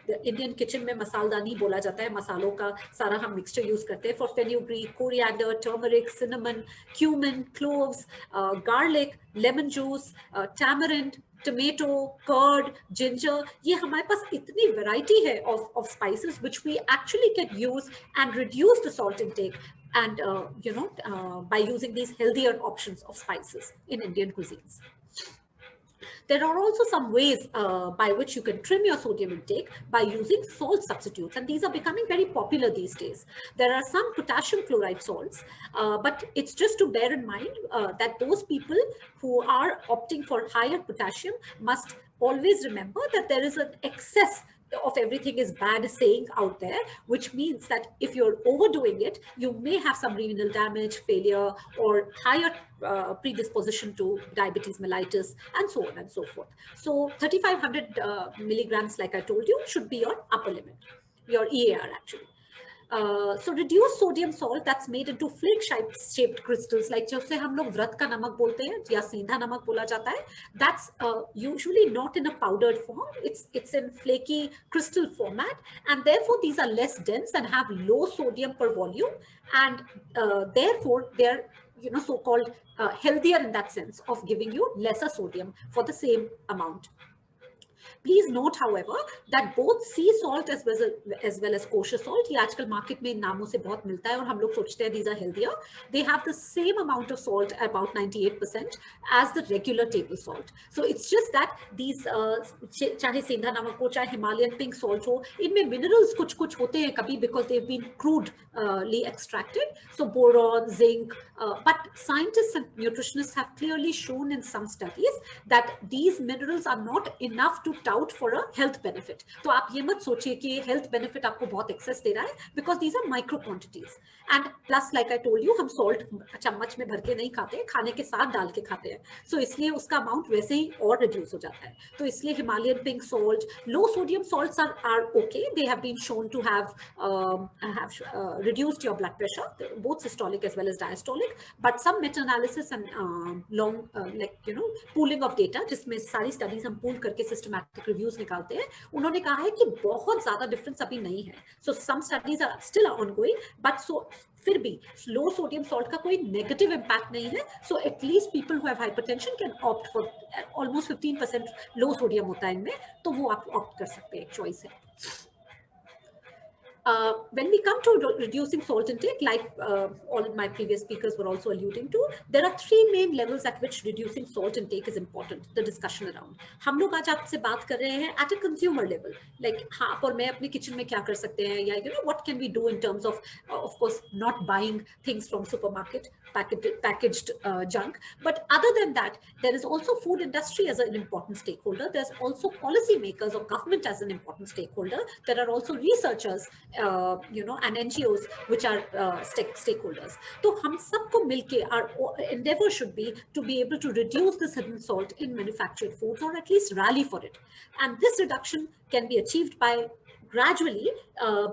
the Indian kitchen में मसालदानी बोला जाता है, मसालों का सारा हम mixture use करते हैं for fenugreek, coriander, turmeric, cinnamon, cumin, cloves, garlic, lemon juice, tamarind, tomato, curd, ginger. ये हमारे पास इतनी variety है of spices which we actually can use and reduce the salt intake and by using these healthier options of spices in Indian cuisines. There are also some ways by which you can trim your sodium intake by using salt substitutes, and these are becoming very popular these days. There are some potassium chloride salts, but it's just to bear in mind that those people who are opting for higher potassium must always remember that there is an excess of everything is bad saying out there, which means that if you're overdoing it, you may have some renal damage, failure, or higher predisposition to diabetes mellitus, and so on and so forth. So 3,500 milligrams, like I told you, should be your upper limit, your EAR actually. So reduced sodium salt that's made into flake-shaped crystals, like जैसे हम लोग व्रत का नमक बोलते हैं या सेंधा नमक बोला जाता है, that's usually not in a powdered form. It's in flaky crystal format, and therefore these are less dense and have low sodium per volume, and therefore they're so-called healthier in that sense of giving you lesser sodium for the same amount. Please note, however, that both sea salt as well as kosher salt, ये आजकल market में इन नामों से बहुत मिलता है और हम लोग सोचते हैं these are healthier. They have the same amount of salt, about 98%, as the regular table salt. So it's just that these, चाहे सेंधा नमक हो, चाहे Himalayan pink salt हो, इनमें minerals कुछ होते हैं कभी because they've been crudely extracted. So boron, zinc, but scientists and nutritionists have clearly shown in some studies that these minerals are not enough to tout for a health benefit. तो आप ये मत सोचिए कि health benefit आपको बहुत excess दे रहा है, because these are micro quantities. And plus, like I told you, हम salt चम्मच में भर के नहीं खाते, खाने के साथ डाल के खाते हैं. So इसलिए उसका amount वैसे ही और reduce हो जाता है. तो इसलिए Himalayan pink salt, low sodium salts are okay. They have been shown to have reduced your blood pressure, both systolic as well as diastolic. But some meta-analysis and long pooling of data, जिसमें सारी studies हम pool करके systematic reviews निकालते हैं, उन्होंने कहा है कि बहुत ज़्यादा difference अभी नहीं है. So some studies are still ongoing, but so फिर भी low sodium salt का कोई negative impact नहीं है. So at least people who have hypertension can opt for almost 15% low sodium होता है इनमें, तो वो आप opt कर सकते हैं, एक choice है. When we come to reducing salt intake, like all of my previous speakers were also alluding to, there are three main levels at which reducing salt intake is important, the discussion around. हम लोग आज आपसे बात कर रहे हैं at a consumer level, like हाँ आप और मैं अपने kitchen में क्या कर सकते हैं, या what can we do in terms of course not buying things from supermarket, packaged junk. But other than that, there is also food industry as an important stakeholder. There's also policy makers or government as an important stakeholder. There are also researchers, and NGOs which are stakeholders. So हम सबको मिलके our endeavor should be to be able to reduce this hidden salt in manufactured foods, or at least rally for it. And this reduction can be achieved by gradually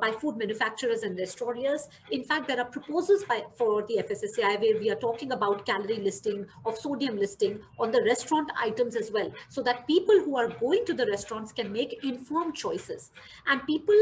by food manufacturers and restaurants. In fact, there are proposals for the FSSAI where we are talking about calorie listing, of sodium listing on the restaurant items as well, so that people who are going to the restaurants can make informed choices. And people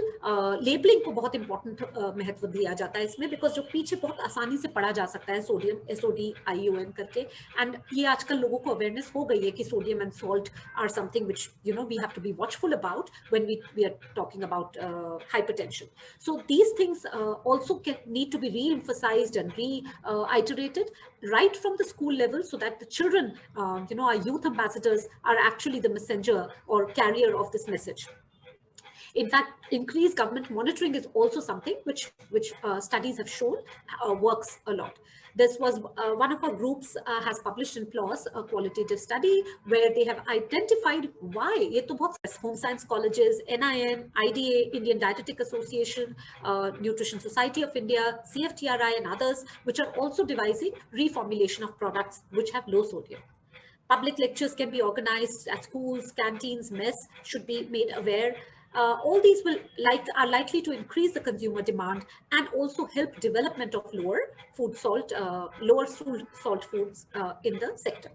labeling को बहुत important महत्व दिया जाता है इसमें, because जो पीछे बहुत आसानी से पढ़ा जा सकता है sodium, SODIUM करके, and ये आजकल लोगों को awareness हो गई है कि sodium and salt are something which we have to be watchful about when we are talking about hypertension. So these things also need to be re-emphasized and reiterated right from the school level, so that the children, our youth ambassadors, are actually the messenger or carrier of this message. In fact, increased government monitoring is also something which studies have shown works a lot. This was one of our groups has published in PLOS a qualitative study where they have identified why ye to bahut home science colleges, NIM, IDA, Indian Dietetic Association, Nutrition Society of India, CFTRI and others, which are also devising reformulation of products which have low sodium. Public lectures can be organized at schools, canteens, mess should be made aware. All these are likely to increase the consumer demand and also help development of lower salt foods in the sector.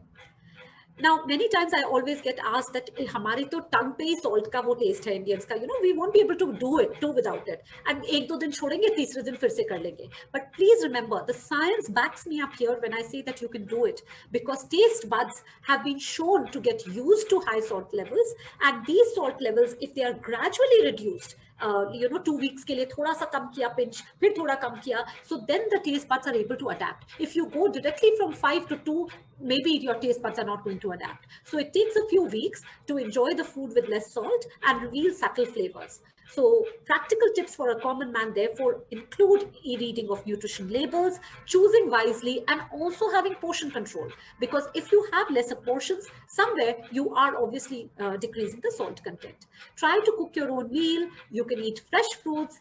Now, many times I always get asked that हमारे तो tongue पे ही salt का वो taste है Indians का, we won't be able to do without it. And एक दो दिन छोड़ेंगे, तीसरे दिन फिर से कर लेंगे. But please remember, the science backs me up here when I say that you can do it, because taste buds have been shown to get used to high salt levels, and these salt levels, if they are gradually reduced, 2 weeks के लिए थोड़ा सा कम किया pinch, फिर थोड़ा कम किया, so then the taste buds are able to adapt. If you go directly from 5 to 2, maybe your taste buds are not going to adapt. So it takes a few weeks to enjoy the food with less salt and reveal subtle flavors. So practical tips for a common man, therefore, include e-reading of nutrition labels, choosing wisely, and also having portion control. Because if you have lesser portions, somewhere you are obviously decreasing the salt content. Try to cook your own meal. You can eat fresh fruits.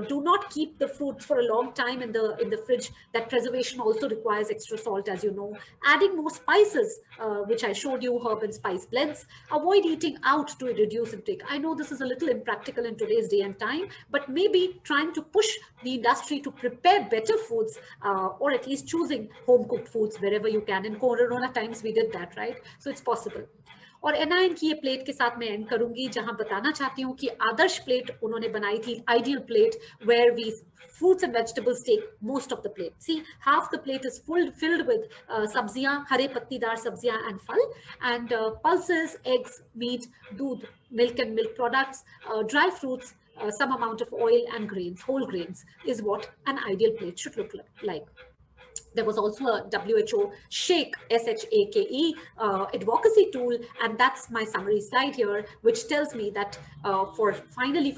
Do not keep the fruits for a long time in the fridge. That preservation also requires extra salt, as you know. Adding more spices, which I showed you, herb and spice blends. Avoid eating out to reduce intake. I know this is a little impractical in today's day and time, but maybe trying to push the industry to prepare better foods, or at least choosing home cooked foods wherever you can. In Corona times we did that, right? So it's possible. और NIN की ये plate के साथ मैं and करूंगी, जहां बताना चाहती हूँ कि आदर्श प्लेट उन्होंने बनाई थी, ideal plate, where we fruits and vegetables take most of the plate. See, half the plate is filled with sabziyan, hare pattidar sabziyan and phal, and pulses, eggs, meat, doodh, milk and milk products, dry fruits, some amount of oil and grains, whole grains is what an ideal plate should look like. There was also a WHO SHAKE, S-H-A-K-E, advocacy tool, and that's my summary slide here, which tells me that for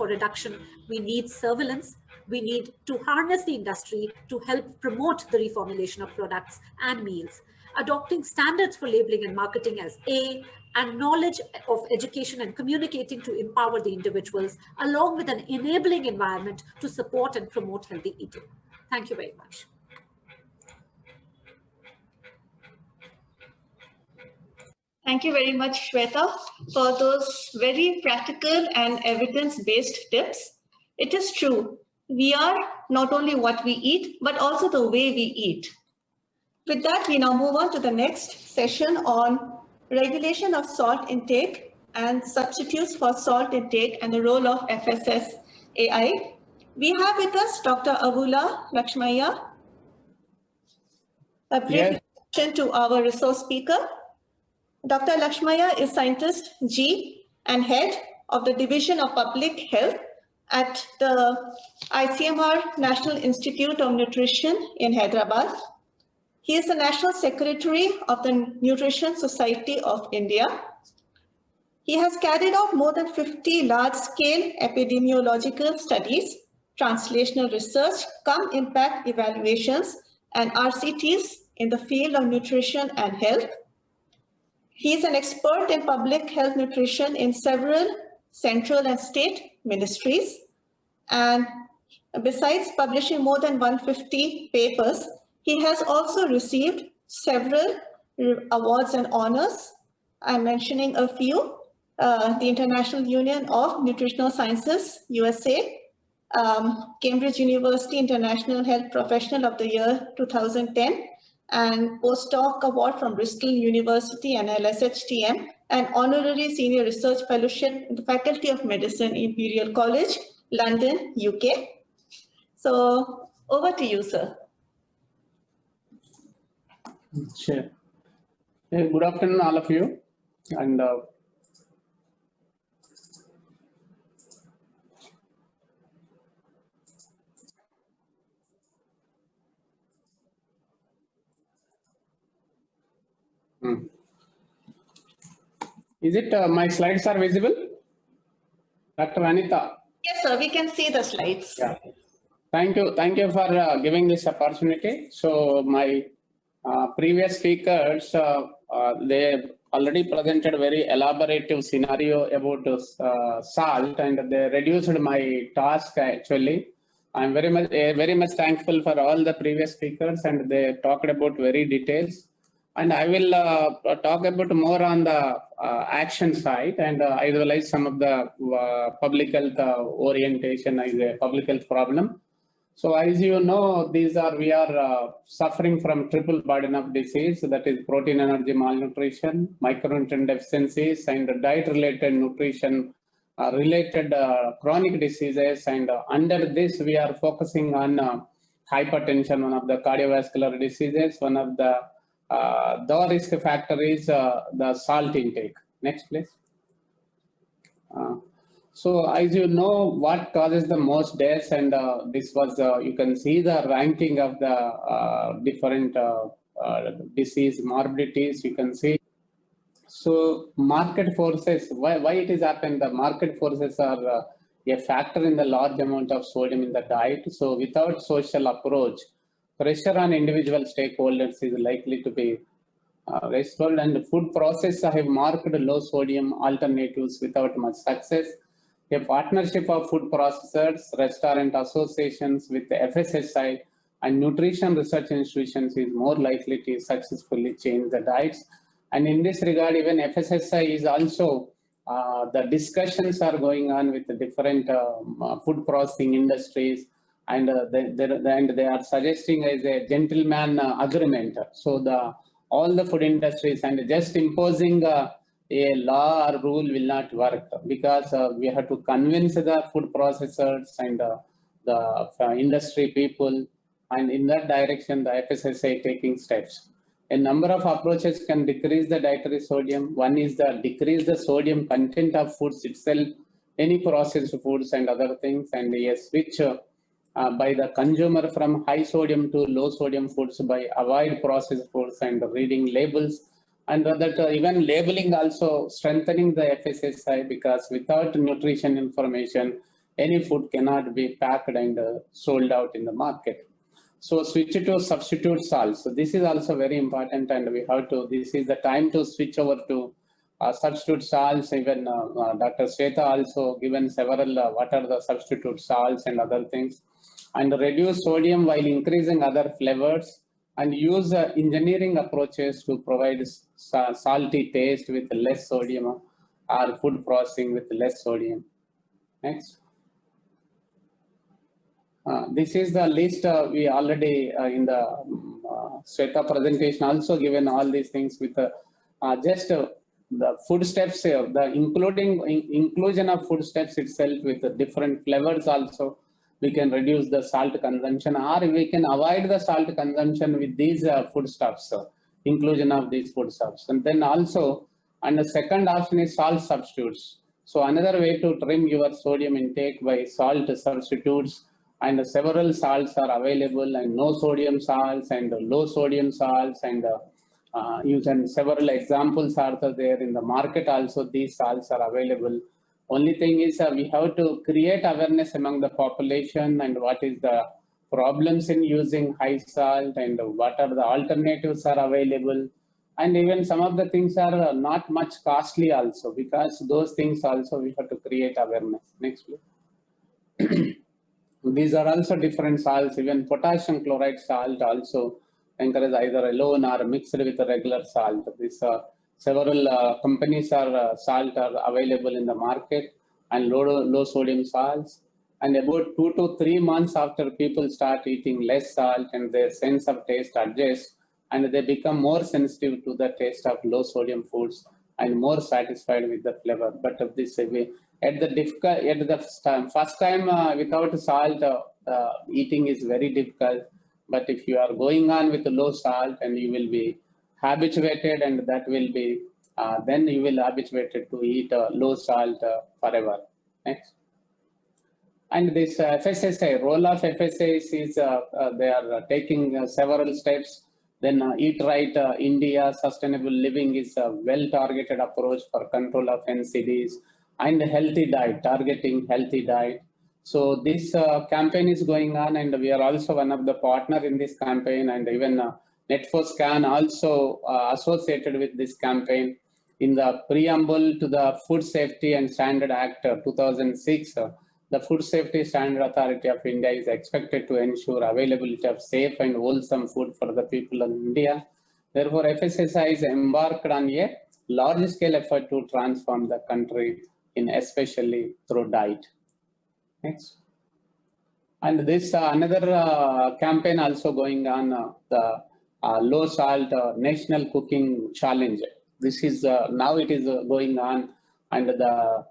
reduction, we need surveillance. We need to harness the industry to help promote the reformulation of products and meals. Adopting standards for labeling and marketing as A, and knowledge of education and communicating to empower the individuals, along with an enabling environment to support and promote healthy eating. Thank you very much. Thank you very much, Shweta, for those very practical and evidence-based tips. It is true, we are not only what we eat, but also the way we eat. With that, we now move on to the next session on regulation of salt intake and substitutes for salt intake and the role of FSSAI. We have with us Dr. Avula Lakshmaiah. A brief introduction to our resource speaker. Dr. Lakshmaiah is Scientist G and Head of the Division of Public Health at the ICMR National Institute of Nutrition in Hyderabad. He is the National Secretary of the Nutrition Society of India. He has carried out more than 50 large-scale epidemiological studies, translational research, impact evaluations, and RCTs in the field of nutrition and health. He is an expert in public health nutrition in several central and state ministries. And besides publishing more than 150 papers, he has also received several awards and honors. I'm mentioning a few: the International Union of Nutritional Sciences, USA, Cambridge University International Health Professional of the Year 2010, and postdoc award from Bristol University and LSHTM, and honorary senior research fellowship in the Faculty of Medicine, Imperial College, London, UK. So over to you, sir. Sure. Good afternoon, all of you. And is it my slides are visible? Dr. Anita? Yes, sir, we can see the slides. Yeah. Thank you for giving this opportunity. So my previous speakers, they already presented a very elaborative scenario about salt, and they reduced my task actually. I'm very much thankful for all the previous speakers, and they talked about very details. And I will talk about more on the action side, and I realize some of the public health orientation is a public health problem. So as you know, we are suffering from triple burden of disease, that is protein energy malnutrition, micronutrient deficiencies, and diet-related nutrition related chronic diseases. And under this, we are focusing on hypertension, one of the cardiovascular diseases. One of the risk factor is the salt intake. Next, please. So as you know, what causes the most deaths, and this was, you can see the ranking of the different disease morbidities, you can see. So market forces, why it is happened, the market forces are a factor in the large amount of sodium in the diet. So without social approach, pressure on individual stakeholders is likely to be restored, and food processors have marked low sodium alternatives without much success. A partnership of food processors, restaurant associations with the FSSI and nutrition research institutions is more likely to successfully change the diets. And in this regard, even FSSI is also, the discussions are going on with the different food processing industries, and they are suggesting as a gentleman agreement. So all the food industries, and just imposing a law or rule will not work, because we have to convince the food processors and the industry people, and in that direction the FSSAI taking steps. A number of approaches can decrease the dietary sodium. One is the decrease the sodium content of foods itself, any processed foods and other things, and a switch by the consumer from high sodium to low sodium foods by avoid processed foods and reading labels. And that even labeling also strengthening the FSSAI, because without nutrition information, any food cannot be packed and sold out in the market. So switch to substitute salts. So this is also very important, and we have to, this is the time to switch over to substitute salts. Even Dr. Sweta also given several what are the substitute salts and other things, and reduce sodium while increasing other flavors, and use engineering approaches to provide salty taste with less sodium, or food processing with less sodium. Next. This is the list we already in the Sweta presentation also given all these things with just the food steps here, the inclusion of food steps itself with the different flavors also. We can reduce the salt consumption, or we can avoid the salt consumption with these foodstuffs, inclusion of these foodstuffs. And then also, and the second option is salt substitutes. So another way to trim your sodium intake by salt substitutes, and several salts are available, and no sodium salts and low sodium salts, and you can, several examples are there in the market also. These salts are available. Only thing is we have to create awareness among the population, and what is the problems in using high salt, and what are the alternatives are available. And even some of the things are not much costly also, because those things also we have to create awareness. Next, please. These are also different salts. Even potassium chloride salt also encourage either alone or mixed with a regular salt. These several companies are salt are available in the market, and low sodium salts. And about 2 to 3 months after people start eating less salt, and their sense of taste adjusts, and they become more sensitive to the taste of low sodium foods and more satisfied with the flavor. But this at the first time without salt, eating is very difficult. But if you are going on with low salt, and you will be habituated, and that will be then you will habituated to eat low salt forever. Next. And this FSSAI, role of FSSAI is they are taking several steps. Then Eat Right India Sustainable Living is a well-targeted approach for control of NCDs, and healthy diet, targeting healthy diet. So this campaign is going on, and we are also one of the partner in this campaign, and even NetForScan also associated with this campaign. In the preamble to the Food Safety and Standard Act 2006, the Food Safety Standard Authority of India is expected to ensure availability of safe and wholesome food for the people of India. Therefore, FSSAI is embarked on a large-scale effort to transform the country, in especially through diet. Next. And this another campaign also going on, the low salt national cooking challenge. This is now it is going on, and the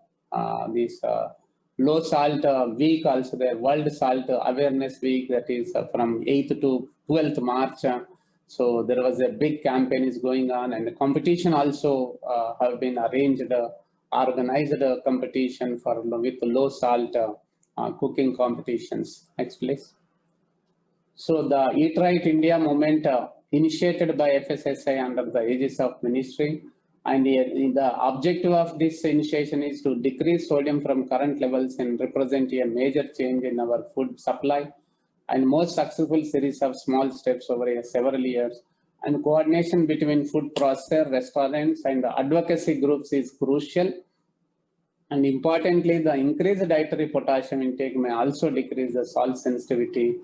this low salt week also, the World Salt Awareness Week, that is from 8th to 12th March. So there was a big campaign is going on, and the competition also have been arranged, organized competition for with low salt cooking competitions. Next, please. So the Eat Right India movement initiated by FSSAI under the aegis of ministry, and the objective of this initiation is to decrease sodium from current levels and represent a major change in our food supply, and most successful series of small steps over several years. And coordination between food processor, restaurants, and advocacy groups is crucial. And importantly, the increased dietary potassium intake may also decrease the salt sensitivity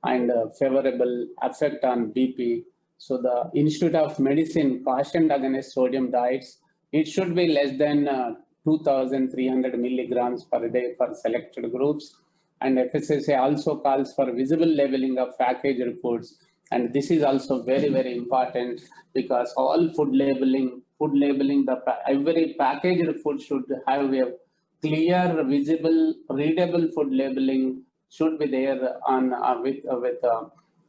and favorable effect on BP. So the Institute of Medicine cautioned against sodium diets. It should be less than 2,300 milligrams per day for selected groups. And FSSAI also calls for visible labeling of packaged foods. And this is also very, very important, because all food labeling, every packaged food should have a clear, visible, readable food labeling should be there on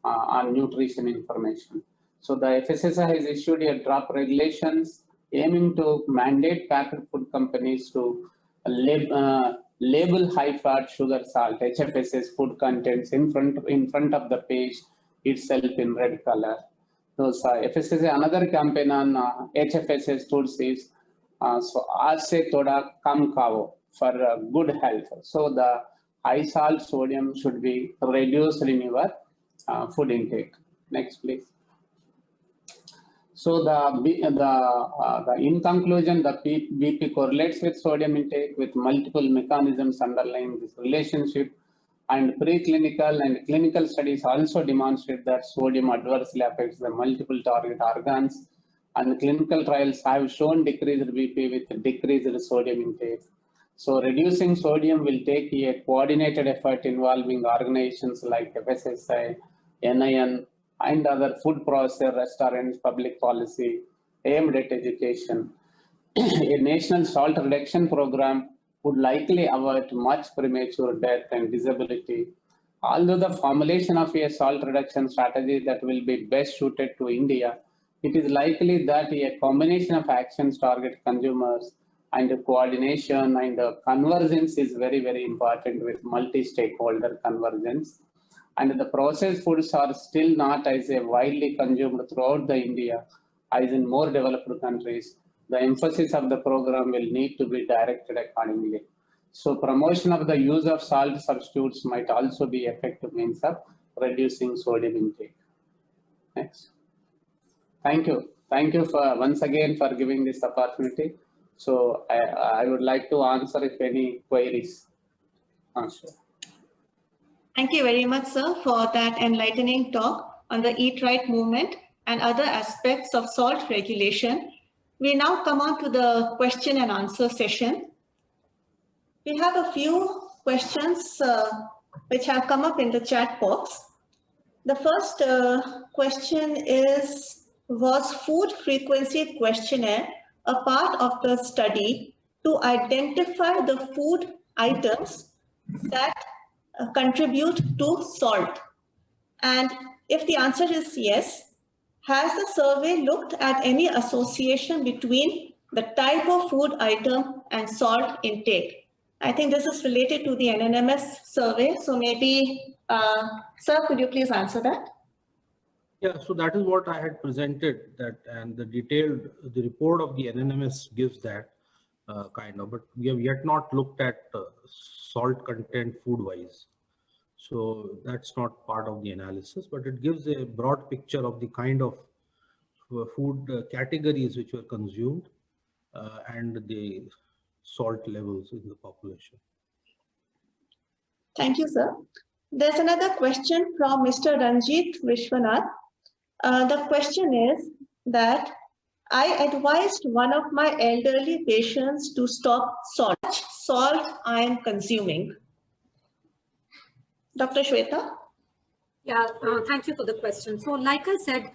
on nutrition information. So the FSSAI has issued a draft regulations aiming to mandate packed food companies to label high fat, sugar, salt, HFSS food contents in front of the page itself in red color. So FSSAI another campaign on HFSS foods is so aase thoda kam khao for good health. So the high salt sodium should be reduced in your food intake. Next, please. So in conclusion, the BP correlates with sodium intake with multiple mechanisms underlying this relationship, and preclinical and clinical studies also demonstrate that sodium adversely affects the multiple target organs, and clinical trials have shown decreased BP with decreased sodium intake. So reducing sodium will take a coordinated effort involving organizations like FSSAI, NIN, and other food processor, restaurants, public policy aimed at education. A national salt reduction program would likely avert much premature death and disability. Although the formulation of a salt reduction strategy that will be best suited to India, it is likely that a combination of actions target consumers, and coordination and convergence is very, very important with multi-stakeholder convergence. And the processed foods are still not as widely consumed throughout the India as in more developed countries. The emphasis of the program will need to be directed accordingly. So promotion of the use of salt substitutes might also be effective means of reducing sodium intake. Next. Thank you. Thank you for once again for giving this opportunity. So I would like to answer if any queries. Sure. Thank you very much, sir, for that enlightening talk on the Eat Right movement and other aspects of salt regulation. We now come on to the question and answer session. We have a few questions which have come up in the chat box. The first question is, was food frequency questionnaire a part of the study to identify the food items that contribute to salt? And if the answer is yes, has the survey looked at any association between the type of food item and salt intake? I think this is related to the NNMS survey. So maybe, sir, could you please answer that? Yeah, so that is what I had presented, that, and the report of the NNMS gives that kind of, but we have yet not looked at salt content food-wise. So that's not part of the analysis, but it gives a broad picture of the kind of food categories which were consumed and the salt levels in the population. Thank you, sir. There's another question from Mr. Ranjit Vishwanath. The question is that I advised one of my elderly patients to stop salt. How much salt I am consuming? Dr. Shweta? Yeah, thank you for the question. So like I said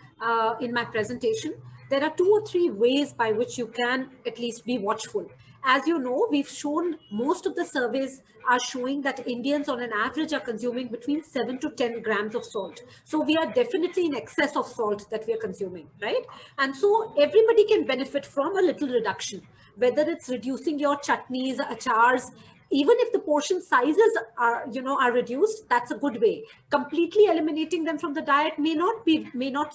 in my presentation, there are 2 or 3 ways by which you can at least be watchful. As you know, we've shown most of the surveys are showing that Indians on an average are consuming between 7 to 10 grams of salt. So we are definitely in excess of salt that we are consuming, right? And so everybody can benefit from a little reduction, whether it's reducing your chutneys, achars, even if the portion sizes are reduced, that's a good way. Completely eliminating them from the diet may not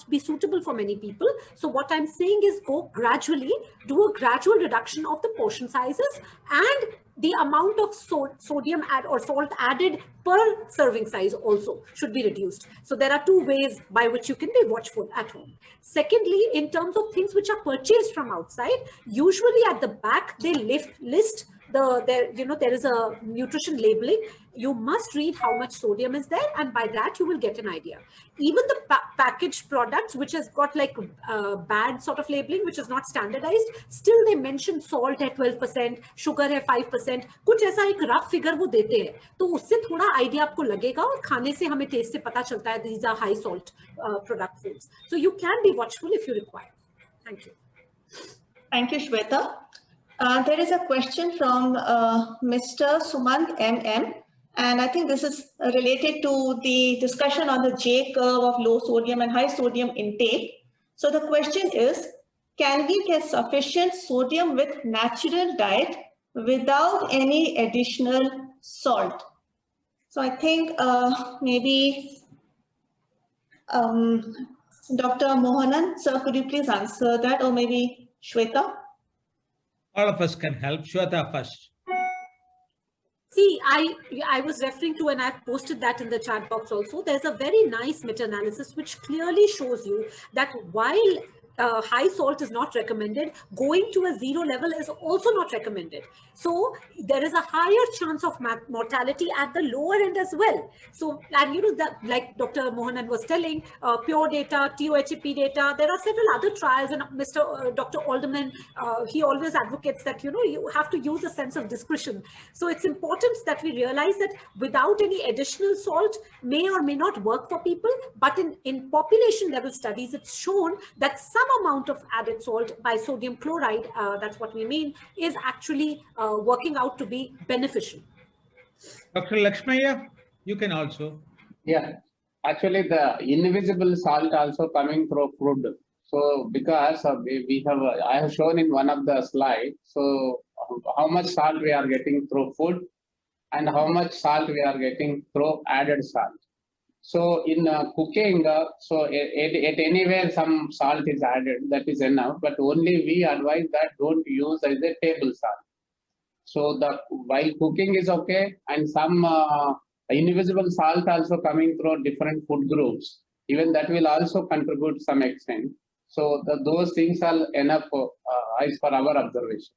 be suitable for many people. So what I'm saying is go gradually, do a gradual reduction of the portion sizes and the amount of sodium or salt added per serving size also should be reduced. So there are 2 ways by which you can be watchful at home. Secondly, in terms of things which are purchased from outside, usually at the back they list there is a nutrition labeling. You must read how much sodium is there, and by that you will get an idea. Even the packaged products which has got like bad sort of labeling, which is not standardized, still they mention salt at 12%, sugar है 5%, कुछ ऐसा एक rough figure वो देते हैं, तो उससे थोड़ा idea आपको लगेगा और खाने से हमें taste से पता चलता है these are high salt product foods. So you can be watchful if you require. Thank you. Thank you, Shweta. There is a question from Mr. Sumant MM, and I think this is related to the discussion on the J curve of low sodium and high sodium intake. So the question is, can we get sufficient sodium with natural diet without any additional salt? So I think maybe Dr. Mohanan, sir, could you please answer that, or maybe Shweta? All of us can help. Shweta first. See, I was referring to, and I've posted that in the chat box also, there's a very nice meta-analysis which clearly shows you that while high salt is not recommended, going to a 0 level is also not recommended. So there is a higher chance of mortality at the lower end as well. So, and like Dr. Mohanan was telling, pure data, TOHP data, there are several other trials, and Dr. Alderman, he always advocates that, you have to use a sense of discretion. So it's important that we realize that without any additional salt may or may not work for people, but in population level studies, it's shown that some amount of added salt by sodium chloride, that's what we mean, is actually working out to be beneficial. Dr. Lakshmaya, you can also. Yeah, actually the invisible salt also coming through food. So because I have shown in one of the slides, so how much salt we are getting through food and how much salt we are getting through added salt. So in cooking, so at anywhere some salt is added, that is enough, but only we advise that don't use as a table salt. So while cooking is okay, and some invisible salt also coming through different food groups, even that will also contribute some extent. So those things are enough as per our observation.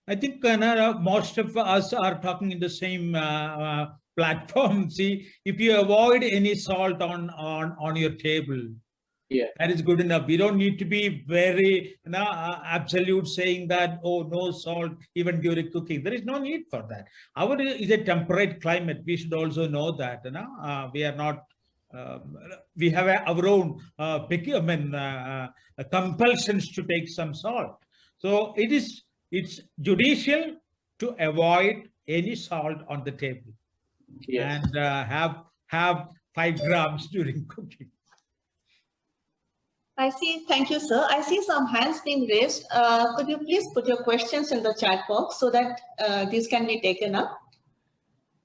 I think most of us are talking in the same platform. See, if you avoid any salt on your table, yeah, that is good enough. We don't need to be very absolute saying that, oh, no salt even during cooking. There is no need for that. Our is a temperate climate. We should also know that. We are not. We have our own compulsions to take some salt. So it's judicial to avoid any salt on the table. Yes. And have 5 grams during cooking. I see. Thank you, sir. I see some hands being raised. Could you please put your questions in the chat box so that these can be taken up?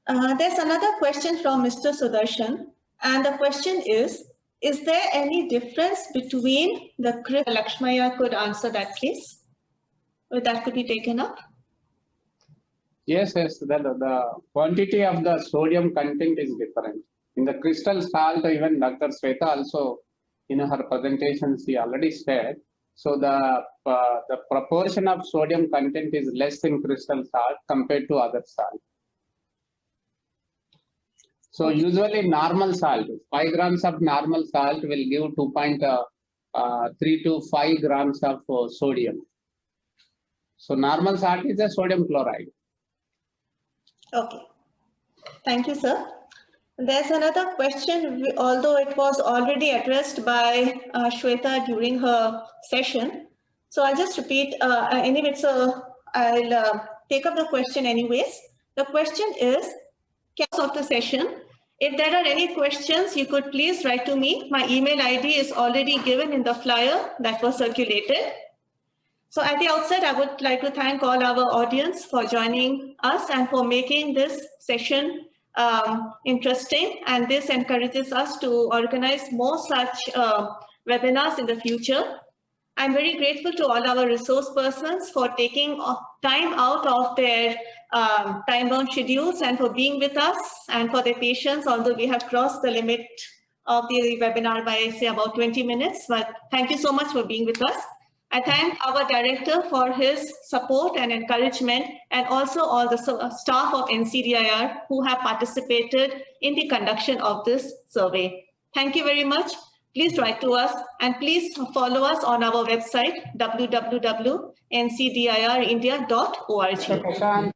There's another question from Mr. Sudarshan. And the question is there any difference between the Lakshmaya could answer that, please? that could be taken up? Yes, the quantity of the sodium content is different. In the crystal salt, even Dr. Sweta also, in her presentation, she already said, so the proportion of sodium content is less in crystal salt compared to other salt. So usually normal salt, 5 grams of normal salt will give 2.3 to 5 grams of sodium. So normal salt is a sodium chloride. Okay. Thank you, sir. There's another question, although it was already addressed by Shweta during her session. So I'll just repeat anyway, so I'll take up the question anyways. The question is, of the session, if there are any questions, you could please write to me. My email ID is already given in the flyer that was circulated. So at the outset, I would like to thank all our audience for joining us and for making this session interesting. And this encourages us to organize more such webinars in the future. I'm very grateful to all our resource persons for taking time out of their time-bound schedules and for being with us and for their patience, although we have crossed the limit of the webinar by, say, about 20 minutes. But thank you so much for being with us. I thank our director for his support and encouragement, and also all the staff of NCDIR who have participated in the conduction of this survey. Thank you very much. Please write to us and please follow us on our website, www.ncdirindia.org.